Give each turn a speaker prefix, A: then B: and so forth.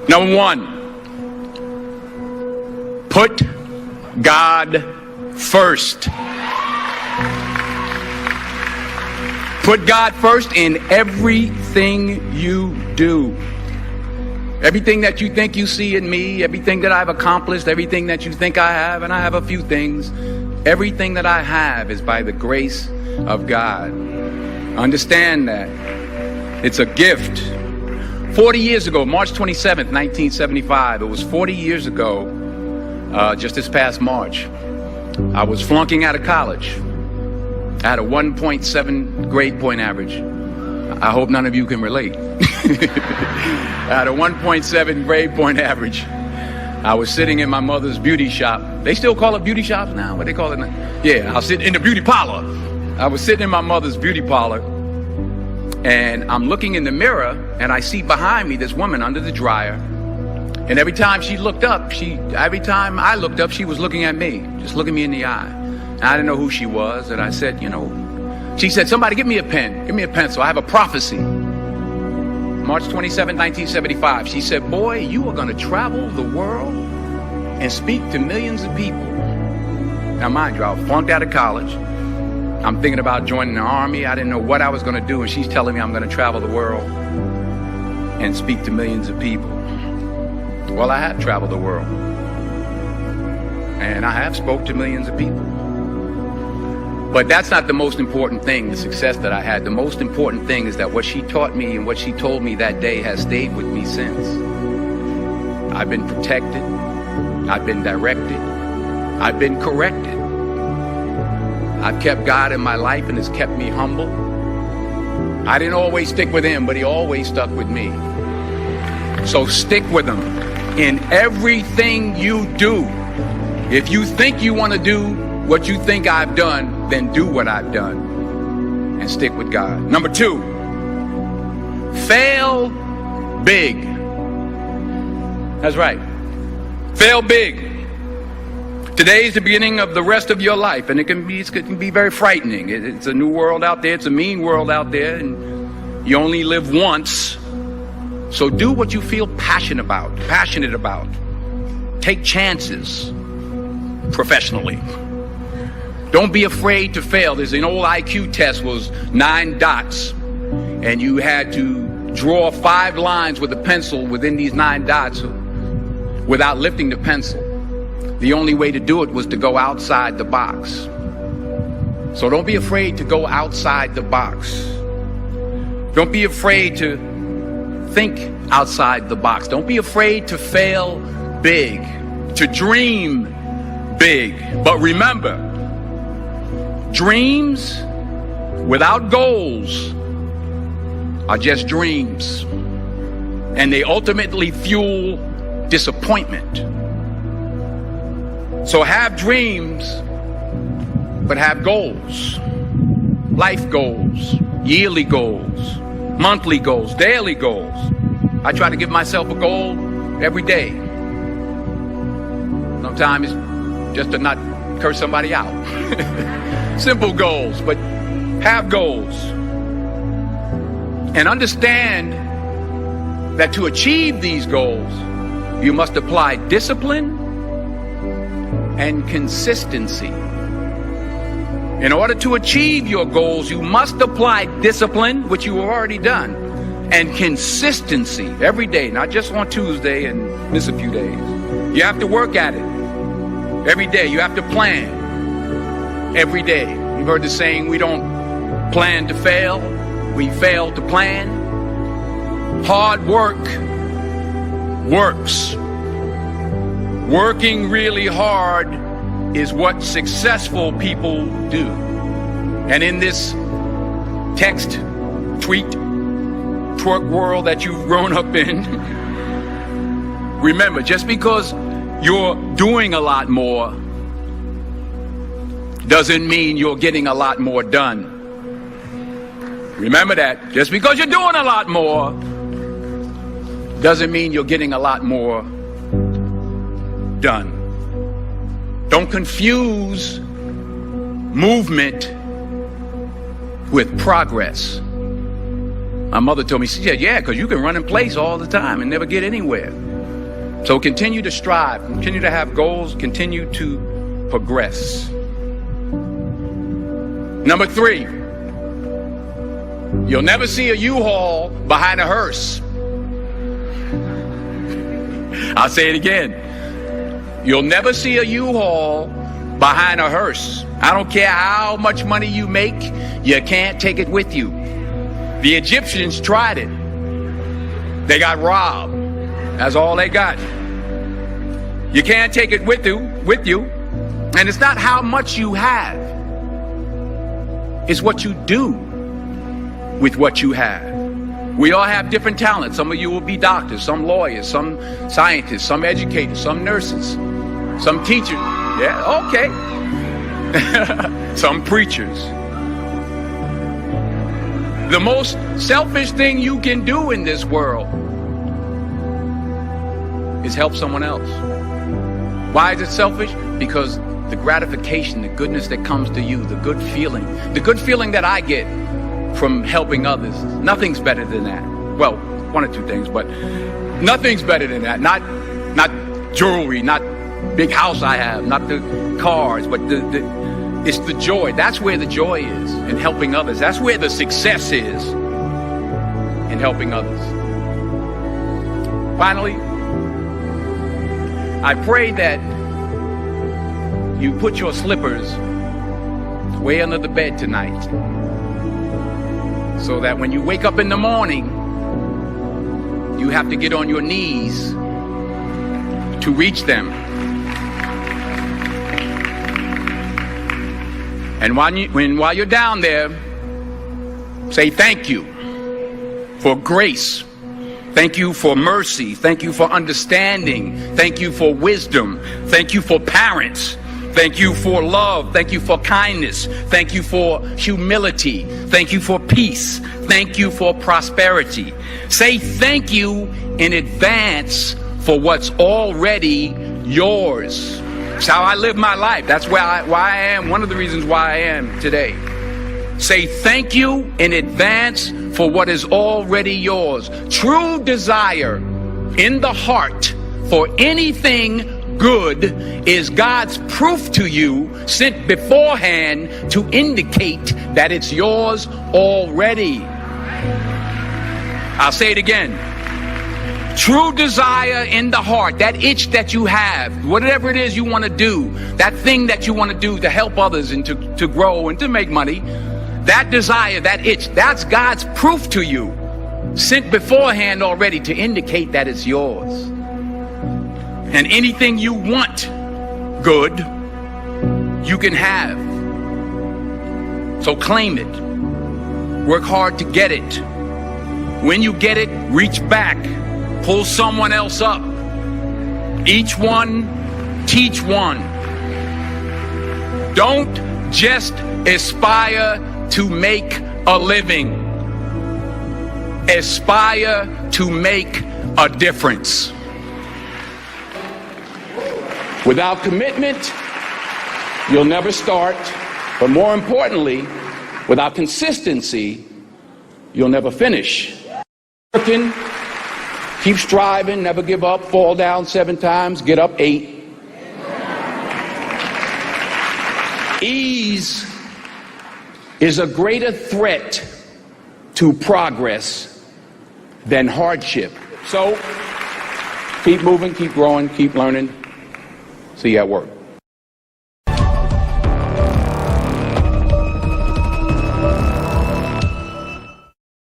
A: Number one, put God first. Put God first in everything you do. Everything that you think you see in me, everything that I've accomplished, everything that you think I have, and I have a few things, everything that I have is by the grace of God. Understand that. It's a gift. 40 years ago, March 27th, 1975, it was 40 years ago, just this past March, I was flunking out of college. I had a 1.7 grade point average. I hope none of you can relate. I had a 1.7 grade point average. I was sitting in my mother's beauty shop. They still call it beauty shops now? What they call it now? Yeah, I was sitting in the beauty parlor. I was sitting in my mother's beauty parlor, and I'm looking in the mirror, and I see behind me this woman under the dryer. And every time she looked up, every time I looked up, she was looking at me, just looking me in the eye. And I didn't know who she was, and I said, she said, somebody give me a pen, give me a pencil, I have a prophecy. March 27, 1975, she said, boy, you are going to travel the world and speak to millions of people. Now, mind you, I flunked out of college. I'm thinking about joining the army. I didn't know what I was going to do, and she's telling me I'm going to travel the world and speak to millions of people. Well, I have traveled the world, and I have spoke to millions of people. But that's not the most important thing, the success that I had. The most important thing is that what she taught me and what she told me that day has stayed with me since. I've been protected. I've been directed. I've been corrected. I've kept God in my life, and it's kept me humble. I didn't always stick with him, but he always stuck with me. So stick with him in everything you do. If you think you want to do what you think I've done, then do what I've done and stick with God. Number two, fail big. That's right. Fail big. Today is the beginning of the rest of your life, and it can be very frightening. It's a new world out there. It's a mean world out there, and you only live once. So do what you feel passionate about. Take chances professionally. Don't be afraid to fail. There's an old IQ test, was 9 dots, and you had to draw 5 lines with a pencil within these 9 dots without lifting the pencil. The only way to do it was to go outside the box. So don't be afraid to go outside the box. Don't be afraid to think outside the box. Don't be afraid to fail big, to dream big. But remember, dreams without goals are just dreams, and they ultimately fuel disappointment. So have dreams, but have goals. Life goals, yearly goals, monthly goals, daily goals. I try to give myself a goal every day. Sometimes it's just to not curse somebody out. Simple goals, but have goals. And understand that to achieve these goals, you must apply discipline and consistency. In order to achieve your goals, you must apply discipline, which you have already done, and consistency every day, not just on Tuesday and miss a few days. You have to work at it every day. You have to plan every day. You've heard the saying, we don't plan to fail, we fail to plan. Hard work works. Working really hard is what successful people do. And in this text, tweet, twerk world that you've grown up in, remember, just because you're doing a lot more doesn't mean you're getting a lot more done. Remember that. Just because you're doing a lot more doesn't mean you're getting a lot more done. Don't confuse movement with progress. My mother told me, she said, yeah, because you can run in place all the time and never get anywhere. So continue to strive, continue to have goals, continue to progress. Number 3, you'll never see a U-Haul behind a hearse. I'll say it again. You'll never see a U-Haul behind a hearse. I don't care how much money you make, you can't take it with you. The Egyptians tried it. They got robbed. That's all they got. You can't take it with you. And it's not how much you have. It's what you do with what you have. We all have different talents. Some of you will be doctors, some lawyers, some scientists, some educators, some nurses, some teachers. Yeah, okay. Some preachers. The most selfish thing you can do in this world is help someone else. Why is it selfish? Because the gratification, the goodness that comes to you, the good feeling that I get from helping others, nothing's better than that. Well, one or two things, but nothing's better than that. Not jewelry, not big house I have, not the cars, but it's the joy. That's where the joy is, in helping others. That's where the success is, in helping others. Finally, I pray that you put your slippers way under the bed tonight, so that when you wake up in the morning, you have to get on your knees to reach them. And while you're down there, say thank you for grace. Thank you for mercy. Thank you for understanding. Thank you for wisdom. Thank you for parents. Thank you for love. Thank you for kindness. Thank you for humility. Thank you for peace. Thank you for prosperity. Say thank you in advance for what's already yours. It's how I live my life. That's why I am, one of the reasons why I am today. Say thank you in advance for what is already yours. True desire in the heart for anything good is God's proof to you, sent beforehand to indicate that it's yours already. I'll say it again. True desire in the heart, that itch that you have, whatever it is you want to do, that thing that you want to do to help others and to grow and to make money, that desire, that itch, that's God's proof to you, sent beforehand already to indicate that it's yours. And anything you want good, you can have. So claim it. Work hard to get it. When you get it, reach back. Pull someone else up. Each one, teach one. Don't just aspire to make a living. Aspire to make a difference. Without commitment, you'll never start. But more importantly, without consistency, you'll never finish. Working, keep striving, never give up, fall down 7 times, get up 8. Ease is a greater threat to progress than hardship. So, keep moving, keep growing, keep learning. See you at work.